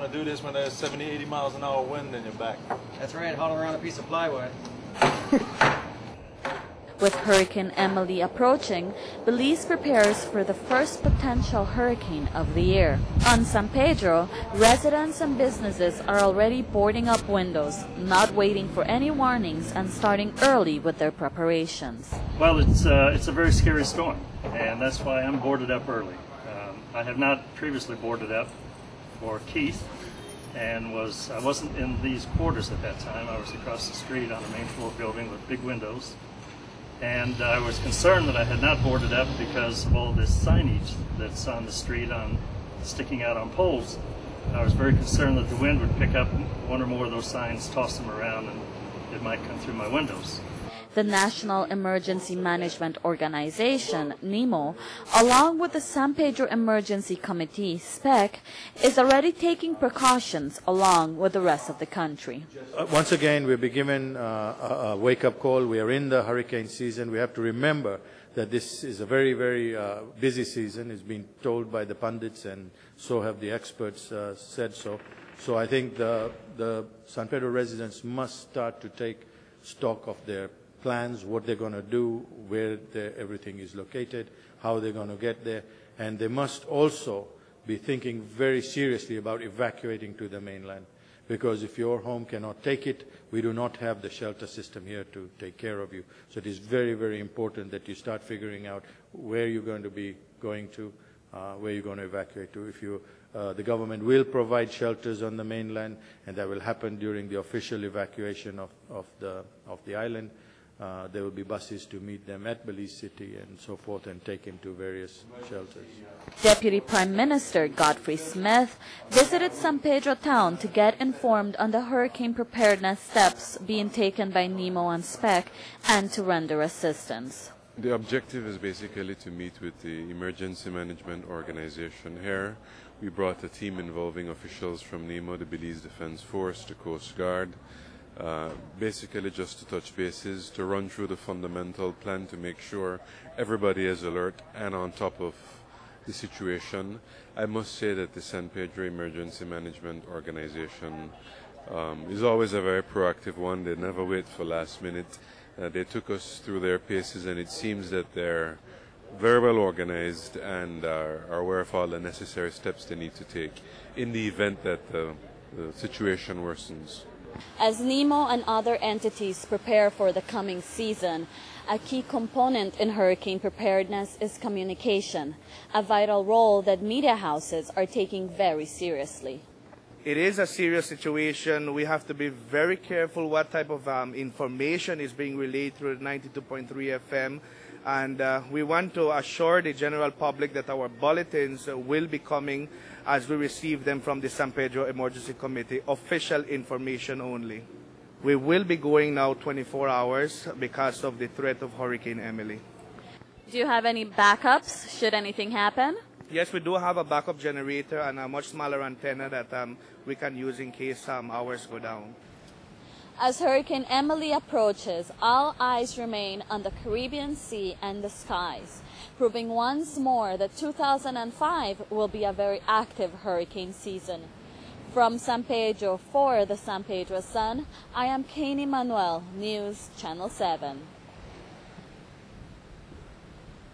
want to do this when there's 70, 80 miles an hour wind in your back. That's right, haul around a piece of plywood. With Hurricane Emily approaching, Belize prepares for the first potential hurricane of the year. On San Pedro, residents and businesses are already boarding up windows, not waiting for any warnings and starting early with their preparations. Well, it's a very scary storm, and that's why I'm boarded up early. I have not previously boarded up for Keith, and I wasn't in these quarters at that time. I was across the street on a main floor building with big windows. And I was concerned that I had not boarded up because of all this signage that's on the street sticking out on poles. I was very concerned that the wind would pick up one or more of those signs, toss them around, and it might come through my windows. The National Emergency Management Organization, NEMO, along with the San Pedro Emergency Committee, SPEC, is already taking precautions along with the rest of the country. Once again, we'll be given a wake-up call. We are in the hurricane season. We have to remember that this is a very, very busy season. It's been told by the pundits, and so have the experts said so. So I think the San Pedro residents must start to take stock of their plans, what they're going to do, where everything is located, how they're going to get there, and they must also be thinking very seriously about evacuating to the mainland, because if your home cannot take it, we do not have the shelter system here to take care of you. So it is very, very important that you start figuring out where you're going to be going to, where you're going to evacuate to. If the government will provide shelters on the mainland, and that will happen during the official evacuation of the island. There will be buses to meet them at Belize City and so forth and take them to various shelters. Deputy Prime Minister Godfrey Smith visited San Pedro town to get informed on the hurricane preparedness steps being taken by NEMO and SPEC and to render assistance. The objective is basically to meet with the Emergency Management Organization here. We brought a team involving officials from NEMO, the Belize Defense Force, the Coast Guard, basically just to touch bases, to run through the fundamental plan to make sure everybody is alert and on top of the situation. I must say that the San Pedro Emergency Management Organization is always a very proactive one. They never wait for last minute. They took us through their paces, and it seems that they're very well organized and are aware of all the necessary steps they need to take in the event that the situation worsens. As NEMO and other entities prepare for the coming season, a key component in hurricane preparedness is communication, a vital role that media houses are taking very seriously. It is a serious situation. We have to be very careful what type of information is being relayed through 92.3 FM. And we want to assure the general public that our bulletins will be coming as we receive them from the San Pedro Emergency Committee, official information only. We will be going now 24 hours because of the threat of Hurricane Emily. Do you have any backups should anything happen? Yes, we do have a backup generator and a much smaller antenna that we can use in case ours go down. As Hurricane Emily approaches, all eyes remain on the Caribbean Sea and the skies, proving once more that 2005 will be a very active hurricane season. From San Pedro for the San Pedro Sun, I am Kani Manuel, News Channel 7.